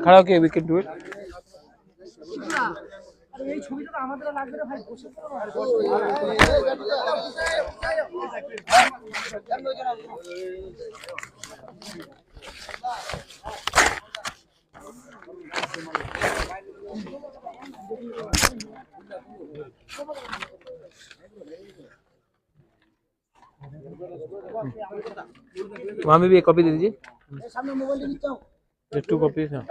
खड़ा होके we can do it. এই ছবিটা আমাদের লাগবে ভাই বসে वहाँ में भी एक कॉपी दे दीजिए। सामने मोबाइल ले लीजिए। 2 कॉपीज हैं।